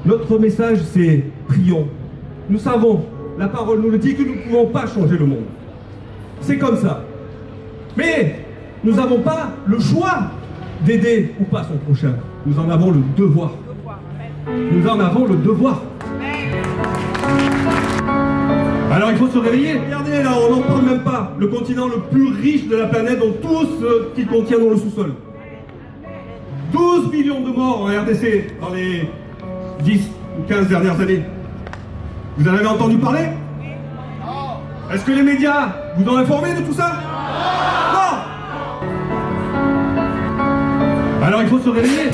Notre message, c'est prions. Nous savons, la parole nous le dit, que nous ne pouvons pas changer le monde. C'est comme ça. Mais nous n'avons pas le choix d'aider ou pas son prochain. Nous en avons le devoir. Nous en avons le devoir. Alors il faut se réveiller. Regardez là, on n'en parle même pas. Le continent le plus riche de la planète, dont tout ce qu'il contient dans le sous-sol. 12 millions de morts en RDC dans les 10 ou 15 dernières années. Vous en avez entendu parler? Est-ce que les médias vous ont informé de tout ça? Non. Alors il faut se réveiller.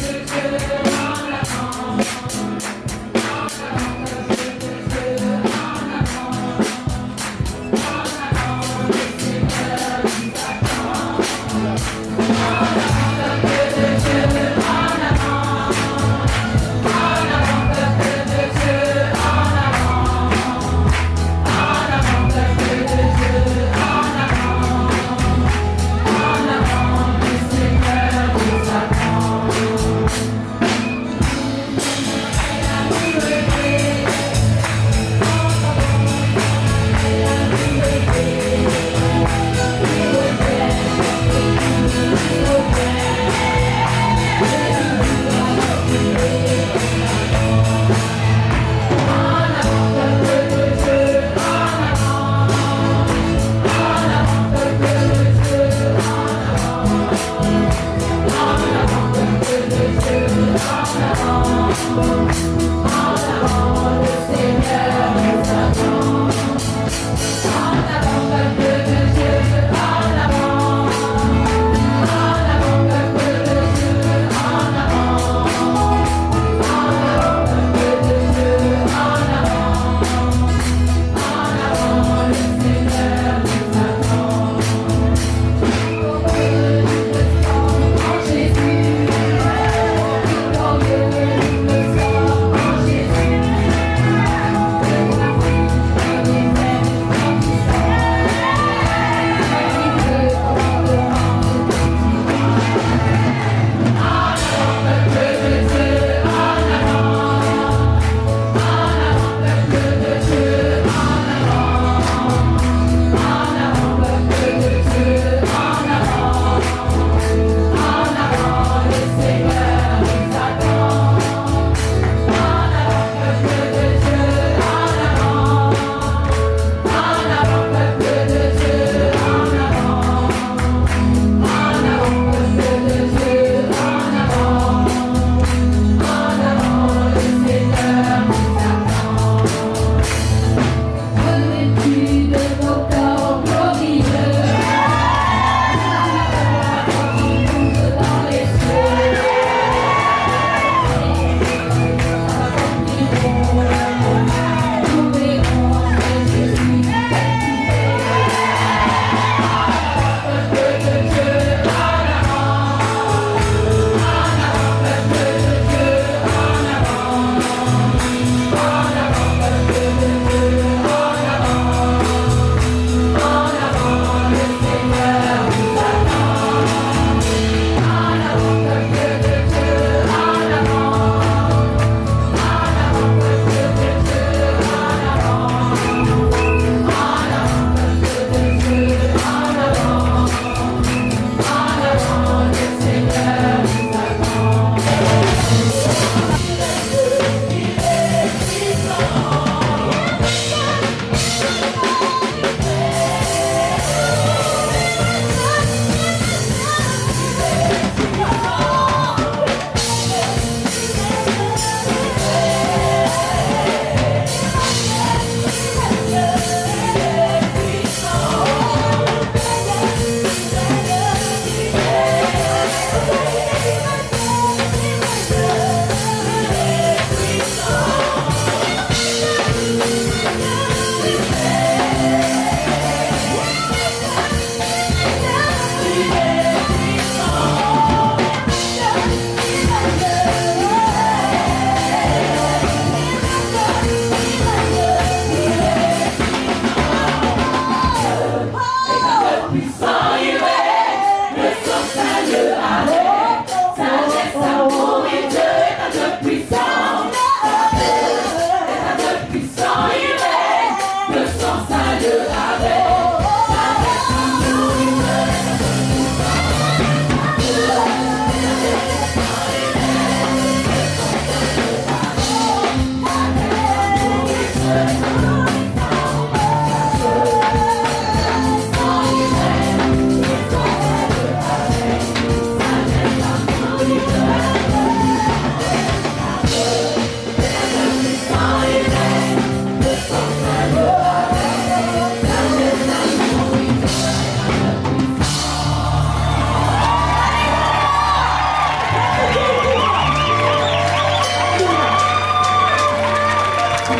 C'est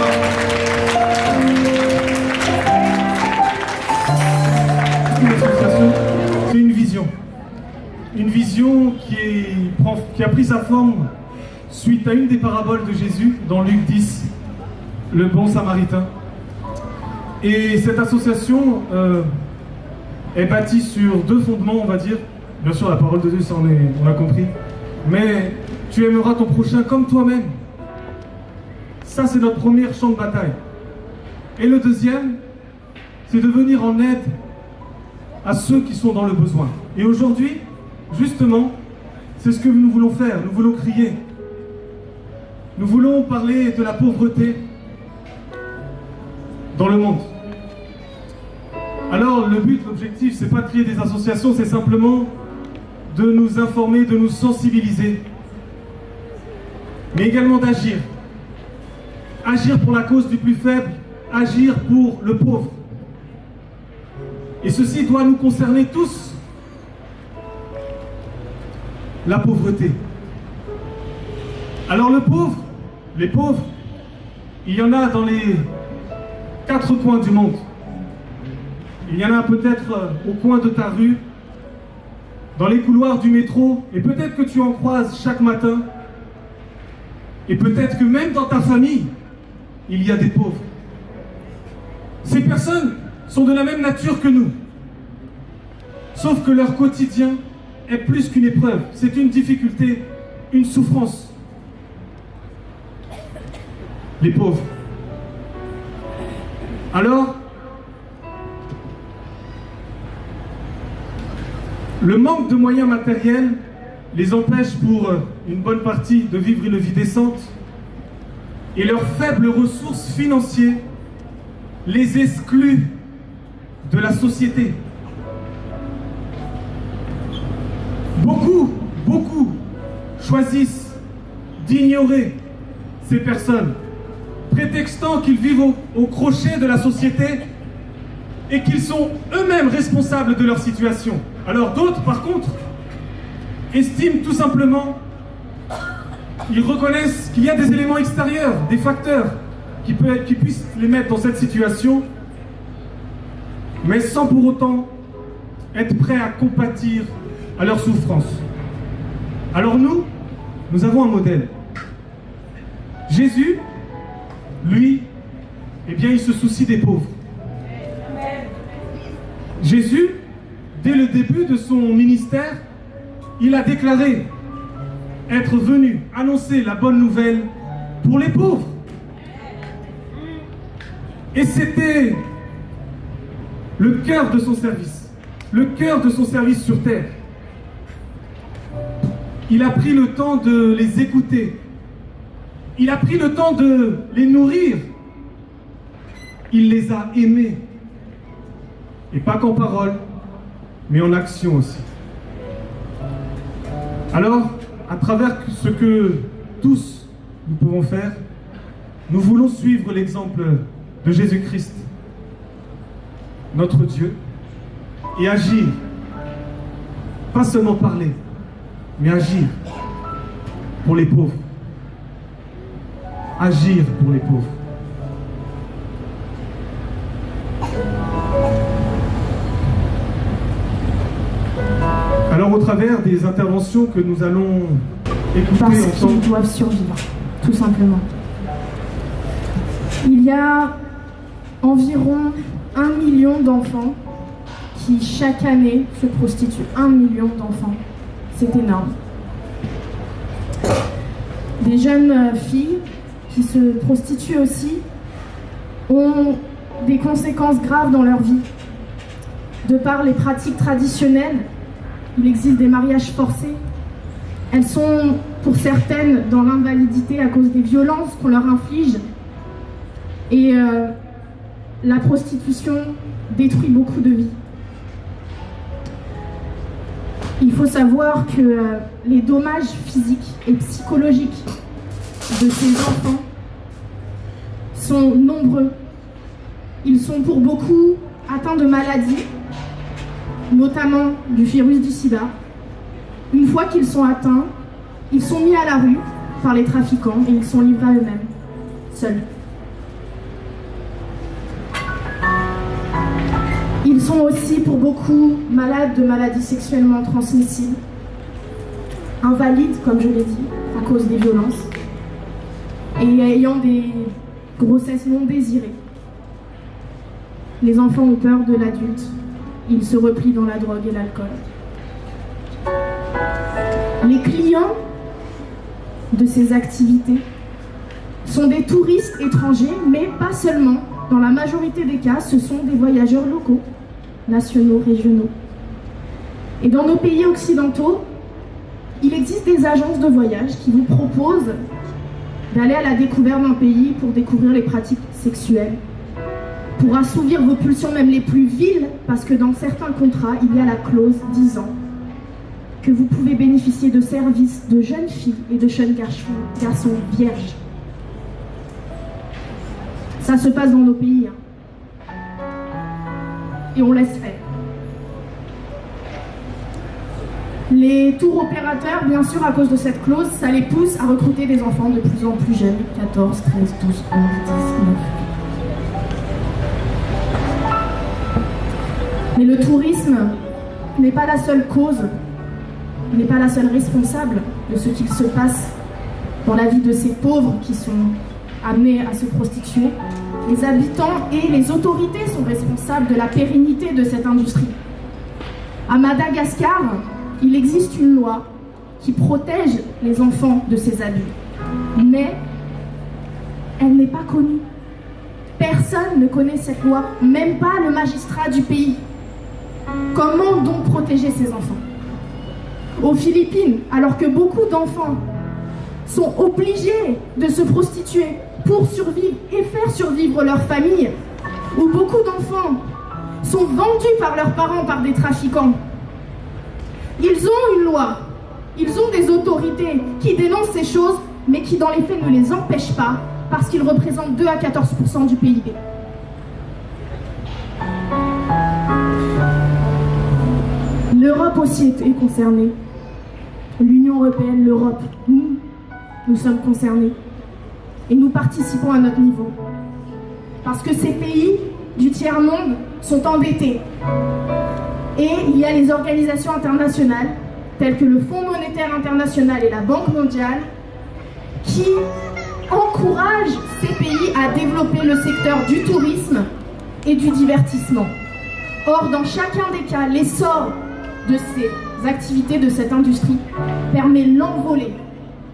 une vision. Une vision qui a pris sa forme suite à une des paraboles de Jésus dans Luc 10, le bon samaritain. Et cette association est bâtie sur deux fondements, on va dire. Bien sûr, la parole de Dieu, ça on a compris. Mais tu aimeras ton prochain comme toi-même. Ça, c'est notre premier champ de bataille. Et le deuxième, c'est de venir en aide à ceux qui sont dans le besoin. Et aujourd'hui, justement, c'est ce que nous voulons faire. Nous voulons crier. Nous voulons parler de la pauvreté dans le monde. Alors, le but, l'objectif, c'est pas de créer des associations, c'est simplement de nous informer, de nous sensibiliser, mais également d'agir. Agir pour la cause du plus faible, agir pour le pauvre. Et ceci doit nous concerner tous. La pauvreté. Alors les pauvres, il y en a dans les 4 coins du monde. Il y en a peut-être au coin de ta rue, dans les couloirs du métro, et peut-être que tu en croises chaque matin. Et peut-être que même dans ta famille, il y a des pauvres. Ces personnes sont de la même nature que nous. Sauf que leur quotidien est plus qu'une épreuve. C'est une difficulté, une souffrance. Les pauvres. Alors, le manque de moyens matériels les empêche pour une bonne partie de vivre une vie décente, et leurs faibles ressources financières les excluent de la société. Beaucoup choisissent d'ignorer ces personnes, prétextant qu'ils vivent au crochet de la société et qu'ils sont eux-mêmes responsables de leur situation. Alors d'autres, par contre, estiment tout simplement, ils reconnaissent qu'il y a des éléments extérieurs, des facteurs qui puissent les mettre dans cette situation, mais sans pour autant être prêts à compatir à leur souffrance. Alors nous avons un modèle. Jésus, lui, eh bien, il se soucie des pauvres. Jésus, dès le début de son ministère, il a déclaré être venu annoncer la bonne nouvelle pour les pauvres. Et c'était le cœur de son service sur terre. Il a pris le temps de les écouter. Il a pris le temps de les nourrir. Il les a aimés. Et pas qu'en parole, mais en action aussi. Alors, à travers ce que tous nous pouvons faire, nous voulons suivre l'exemple de Jésus-Christ, notre Dieu, et agir. Pas seulement parler, mais agir pour les pauvres. Agir pour les pauvres. Alors, au travers des interventions que nous allons écouter parce ensemble, qu'ils doivent survivre, tout simplement. Il y a environ 1 million d'enfants qui chaque année se prostituent. 1 million d'enfants, c'est énorme. Des jeunes filles qui se prostituent aussi ont des conséquences graves dans leur vie. De par les pratiques traditionnelles, il existe des mariages forcés. Elles sont, pour certaines, dans l'invalidité à cause des violences qu'on leur inflige. Et la prostitution détruit beaucoup de vies. Il faut savoir que les dommages physiques et psychologiques de ces enfants sont nombreux. Ils sont pour beaucoup atteints de maladies, notamment du virus du sida. Une fois qu'ils sont atteints, ils sont mis à la rue par les trafiquants et ils sont livrés à eux-mêmes, seuls. Ils sont aussi pour beaucoup malades de maladies sexuellement transmissibles, invalides, comme je l'ai dit, à cause des violences, et ayant des grossesses non désirées. Les enfants ont peur de l'adulte, ils se replient dans la drogue et l'alcool. Les clients de ces activités sont des touristes étrangers, mais pas seulement. Dans la majorité des cas, ce sont des voyageurs locaux, nationaux, régionaux. Et dans nos pays occidentaux, il existe des agences de voyage qui vous proposent d'aller à la découverte d'un pays pour découvrir les pratiques sexuelles, pour assouvir vos pulsions même les plus viles, parce que dans certains contrats, il y a la clause disant que vous pouvez bénéficier de services de jeunes filles et de jeunes garçons vierges. Ça se passe dans nos pays, hein. Et on laisse faire. Les tours opérateurs, bien sûr, à cause de cette clause, ça les pousse à recruter des enfants de plus en plus jeunes, 14, 13, 12, 11, 10, 9. Mais le tourisme n'est pas la seule cause, n'est pas la seule responsable de ce qu'il se passe dans la vie de ces pauvres qui sont amenés à se prostituer. Les habitants et les autorités sont responsables de la pérennité de cette industrie. À Madagascar, il existe une loi qui protège les enfants de ces abus, mais elle n'est pas connue. Personne ne connaît cette loi, même pas le magistrat du pays. Comment donc protéger ces enfants? Aux Philippines, alors que beaucoup d'enfants sont obligés de se prostituer pour survivre et faire survivre leur famille, où beaucoup d'enfants sont vendus par leurs parents par des trafiquants, ils ont une loi, ils ont des autorités qui dénoncent ces choses, mais qui dans les faits ne les empêchent pas, parce qu'ils représentent 2 à 14% du PIB. L'Europe aussi est concernée. L'Union européenne, l'Europe, nous sommes concernés. Et nous participons à notre niveau. Parce que ces pays du tiers-monde sont endettés. Et il y a les organisations internationales, telles que le Fonds monétaire international et la Banque mondiale, qui encouragent ces pays à développer le secteur du tourisme et du divertissement. Or, dans chacun des cas, l'essor de ces activités, de cette industrie, permet l'envolée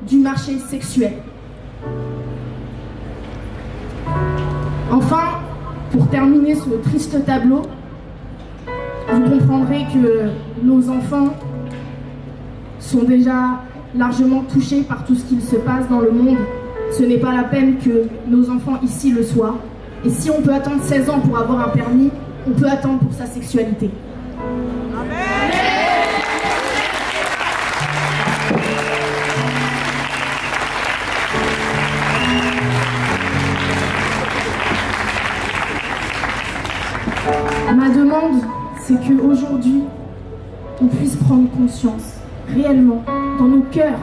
du marché sexuel. Enfin, pour terminer ce triste tableau, vous comprendrez que nos enfants sont déjà largement touchés par tout ce qu'il se passe dans le monde. Ce n'est pas la peine que nos enfants ici le soient. Et si on peut attendre 16 ans pour avoir un permis, on peut attendre pour sa sexualité. Ma demande, c'est qu'aujourd'hui, on puisse prendre conscience, réellement, dans nos cœurs,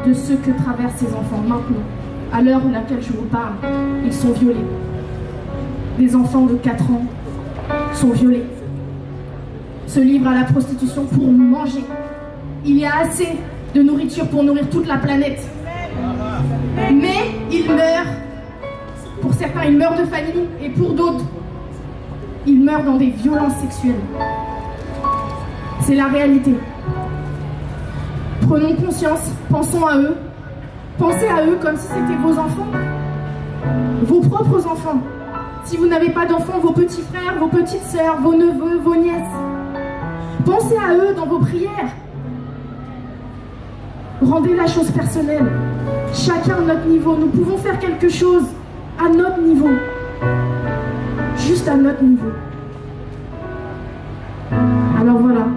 de ce que traversent ces enfants maintenant. À l'heure à laquelle je vous parle, ils sont violés. Des enfants de 4 ans sont violés, se livrent à la prostitution pour manger. Il y a assez de nourriture pour nourrir toute la planète. Mais ils meurent. Pour certains, ils meurent de famine, et pour d'autres, ils meurent dans des violences sexuelles. C'est la réalité. Prenons conscience, pensons à eux. Pensez à eux comme si c'était vos enfants, vos propres enfants. Si vous n'avez pas d'enfants, vos petits frères, vos petites sœurs, vos neveux, vos nièces. Pensez à eux dans vos prières. Rendez la chose personnelle. Chacun à notre niveau, nous pouvons faire quelque chose à notre niveau. Juste à notre niveau. Alors voilà.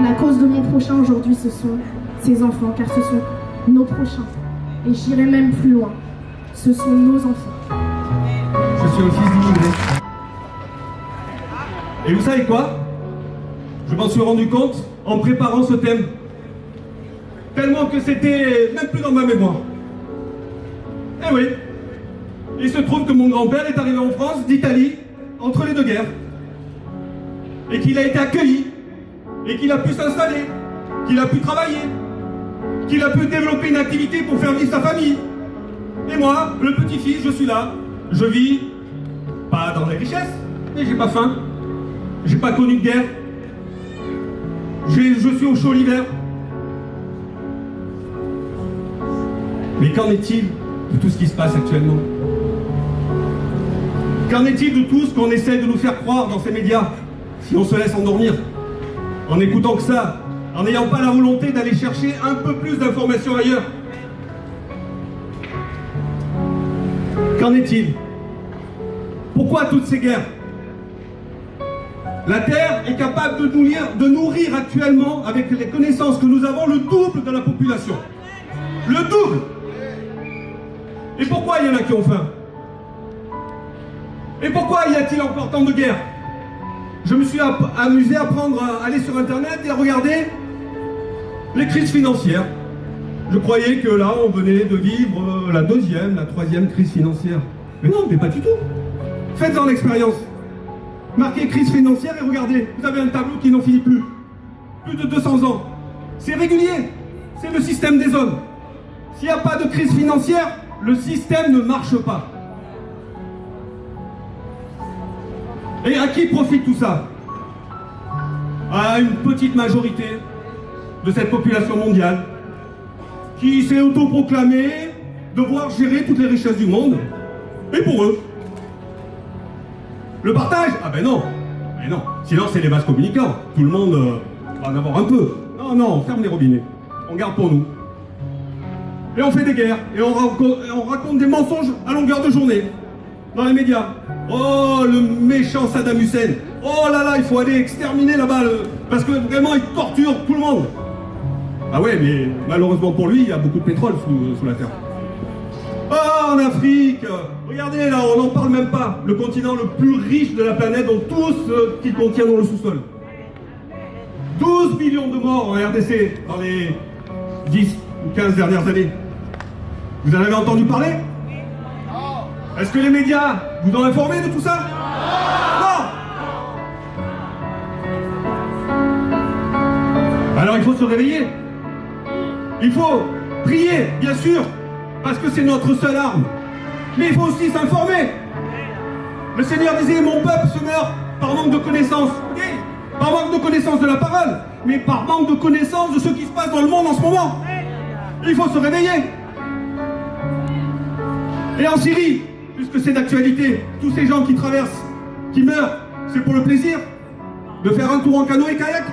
La cause de mon prochain aujourd'hui, ce sont ces enfants, car ce sont nos prochains. Et j'irai même plus loin. Ce sont nos enfants. Je suis un fils d'immigré. Et vous savez quoi? Je m'en suis rendu compte en préparant ce thème. Tellement que c'était même plus dans ma mémoire. Eh oui. Il se trouve que mon grand-père est arrivé en France d'Italie entre les deux guerres, et qu'il a été accueilli, et qu'il a pu s'installer, qu'il a pu travailler, qu'il a pu développer une activité pour faire vivre sa famille. Et moi, le petit-fils, je suis là, je vis, pas dans la richesse, mais j'ai pas faim, j'ai pas connu de guerre, je suis au chaud l'hiver. Mais qu'en est-il de tout ce qui se passe actuellement? Qu'en est-il de tout ce qu'on essaie de nous faire croire dans ces médias, si on se laisse endormir, en écoutant que ça, en n'ayant pas la volonté d'aller chercher un peu plus d'informations ailleurs? Qu'en est-il? Pourquoi toutes ces guerres? La Terre est capable de nourrir actuellement, avec les connaissances que nous avons, le double de la population. Le double! Et pourquoi il y en a qui ont faim? Et pourquoi y a-t-il encore tant de guerres? Je me suis amusé à aller sur Internet et à regarder les crises financières. Je croyais que là, on venait de vivre la deuxième, la troisième crise financière. Mais non, mais pas du tout. Faites-en l'expérience. Marquez crise financière et regardez. Vous avez un tableau qui n'en finit plus. Plus de 200 ans. C'est régulier. C'est le système des hommes. S'il n'y a pas de crise financière, le système ne marche pas. Et à qui profite tout ça? À une petite majorité de cette population mondiale qui s'est autoproclamée devoir gérer toutes les richesses du monde. Et pour eux, le partage? Ah ben non, mais non. Sinon c'est les vases communicants. Tout le monde va en avoir un peu. Non, non, on ferme les robinets. On garde pour nous. Et on fait des guerres. Et on raconte des mensonges à longueur de journée. Dans les médias. Oh, le méchant Saddam Hussein. Oh là là, il faut aller exterminer là-bas. Parce que vraiment, il torture tout le monde. Ah ouais, mais malheureusement pour lui, il y a beaucoup de pétrole sous la terre. Oh, en Afrique, regardez là, on n'en parle même pas. Le continent le plus riche de la planète, dont tout ce qu'il contient dans le sous-sol. 12 millions de morts en RDC dans les 10 ou 15 dernières années. Vous en avez entendu parler? Est-ce que les médias vous ont informé de tout ça? Non! Alors il faut se réveiller. Il faut prier, bien sûr, parce que c'est notre seule arme. Mais il faut aussi s'informer. Le Seigneur disait, mon peuple se meurt par manque de connaissance. Oui, par manque de connaissance de la parole, mais par manque de connaissance de ce qui se passe dans le monde en ce moment. Il faut se réveiller. Et en Syrie, puisque c'est d'actualité, tous ces gens qui traversent, qui meurent, c'est pour le plaisir de faire un tour en canoë-kayak?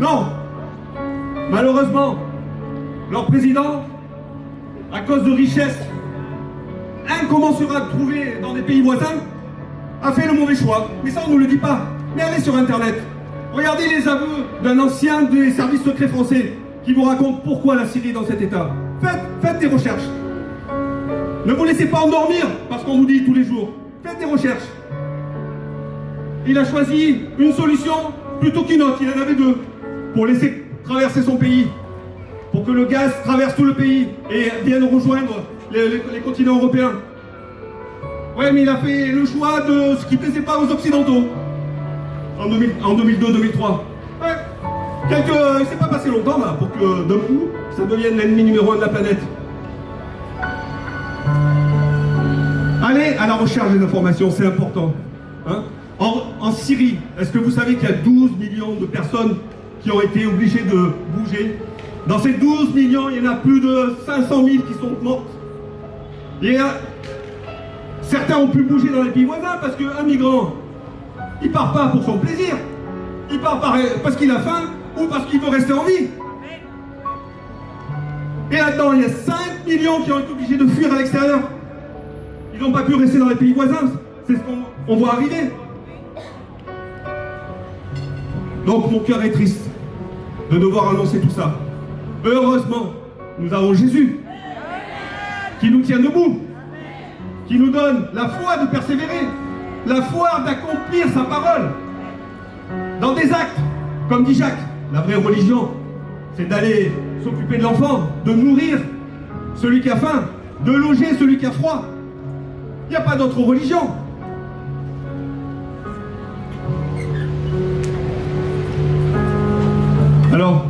Non. Malheureusement, leur président, à cause de richesses incommensurables trouvées dans des pays voisins, a fait le mauvais choix. Mais ça, on ne nous le dit pas. Mais allez sur Internet. Regardez les aveux d'un ancien des services secrets français qui vous raconte pourquoi la Syrie est dans cet état. Faites des recherches. Ne vous laissez pas endormir parce qu'on vous dit tous les jours. Faites des recherches. Il a choisi une solution plutôt qu'une autre. Il en avait deux. Pour laisser traverser son pays. Pour que le gaz traverse tout le pays et vienne rejoindre les continents européens. Ouais, mais il a fait le choix de ce qui ne plaisait pas aux Occidentaux. En 2002-2003. Ouais. Il ne s'est pas passé longtemps là pour que d'un coup, ça devienne l'ennemi numéro 1 de la planète. Allez à la recherche des informations, c'est important. Hein? En Syrie, est-ce que vous savez qu'il y a 12 millions de personnes qui ont été obligées de bouger? Dans ces 12 millions, il y en a plus de 500 000 qui sont mortes. Certains ont pu bouger dans les pays voisins parce qu'un migrant, il part pas pour son plaisir. Il part parce qu'il a faim ou parce qu'il veut rester en vie. Et là-dedans, il y a 5 millions qui ont été obligés de fuir à l'extérieur. Ils n'ont pas pu rester dans les pays voisins. C'est ce qu'on voit arriver. Donc mon cœur est triste de devoir annoncer tout ça. Heureusement, nous avons Jésus qui nous tient debout, qui nous donne la foi de persévérer, la foi d'accomplir sa parole dans des actes. Comme dit Jacques, la vraie religion, c'est d'aller s'occuper de l'enfant, de nourrir celui qui a faim, de loger celui qui a froid. Il n'y a pas d'autre religion. Alors,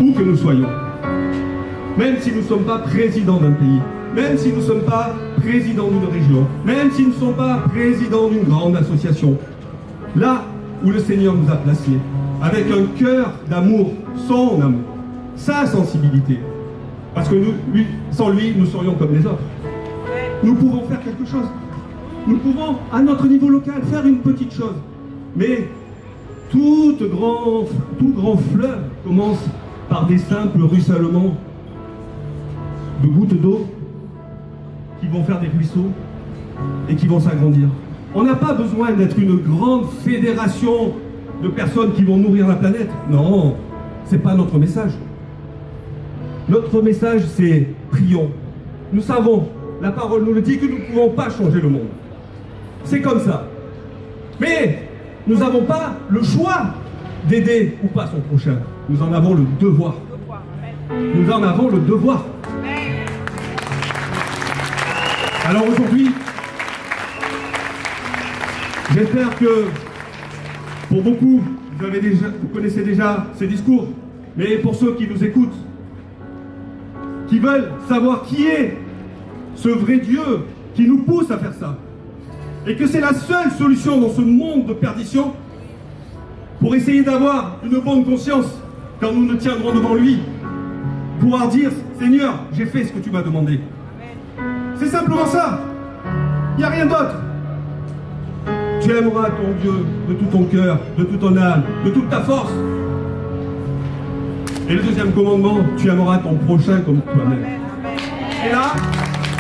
où que nous soyons, même si nous ne sommes pas présidents d'un pays, même si nous ne sommes pas présidents d'une région, même si nous ne sommes pas présidents d'une grande association, là où le Seigneur nous a placés, avec un cœur d'amour, son amour, sa sensibilité, parce que sans lui, nous serions comme les autres. Nous pouvons faire quelque chose. Nous pouvons, à notre niveau local, faire une petite chose. Mais tout grand fleuve commence par des simples ruissellements de gouttes d'eau qui vont faire des ruisseaux et qui vont s'agrandir. On n'a pas besoin d'être une grande fédération de personnes qui vont nourrir la planète. Non, c'est pas notre message. Notre message, c'est prions. Nous savons, la parole nous le dit, que nous ne pouvons pas changer le monde. C'est comme ça. Mais nous n'avons pas le choix d'aider ou pas son prochain. Nous en avons le devoir. Nous en avons le devoir. Alors aujourd'hui, j'espère que pour beaucoup, vous connaissez déjà ces discours, mais pour ceux qui nous écoutent, qui veulent savoir qui est ce vrai Dieu qui nous pousse à faire ça, et que c'est la seule solution dans ce monde de perdition pour essayer d'avoir une bonne conscience quand nous nous tiendrons devant lui, pouvoir dire Seigneur, j'ai fait ce que tu m'as demandé. C'est simplement ça. Il n'y a rien d'autre. Tu aimeras ton Dieu de tout ton cœur, de toute ton âme, de toute ta force. Et le deuxième commandement, tu aimeras ton prochain comme toi-même.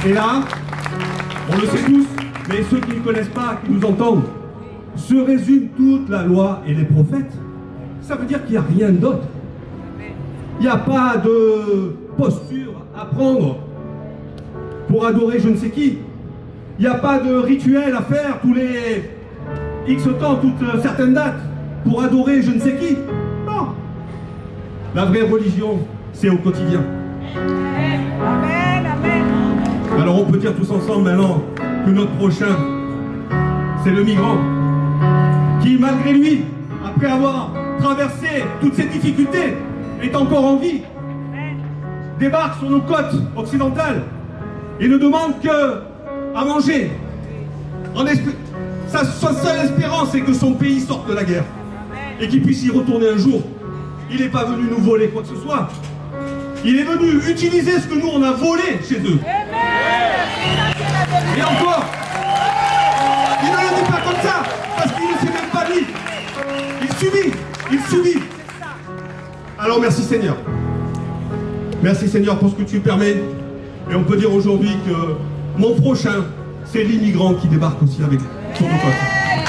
Et là, on le sait tous, mais ceux qui ne connaissent pas, qui nous entendent, se résume toute la loi et les prophètes. Ça veut dire qu'il n'y a rien d'autre. Il n'y a pas de posture à prendre pour adorer je ne sais qui. Il n'y a pas de rituel à faire tous les X temps, toutes certaines dates, pour adorer je ne sais qui. Non. La vraie religion, c'est au quotidien. Amen, amen. Alors on peut dire tous ensemble maintenant que notre prochain, c'est le migrant, qui malgré lui, après avoir traversé toutes ces difficultés, est encore en vie, débarque sur nos côtes occidentales et ne demande que à manger. Sa seule espérance, c'est que son pays sorte de la guerre et qu'il puisse y retourner un jour. Il n'est pas venu nous voler quoi que ce soit. Il est venu utiliser ce que nous on a volé chez eux. Et encore, il ne le dit pas comme ça, parce qu'il ne sait même pas lui. Il subit. Alors merci Seigneur. Merci Seigneur pour ce que tu permets. Et on peut dire aujourd'hui que mon prochain, c'est l'immigrant qui débarque aussi avec sur nos côtes.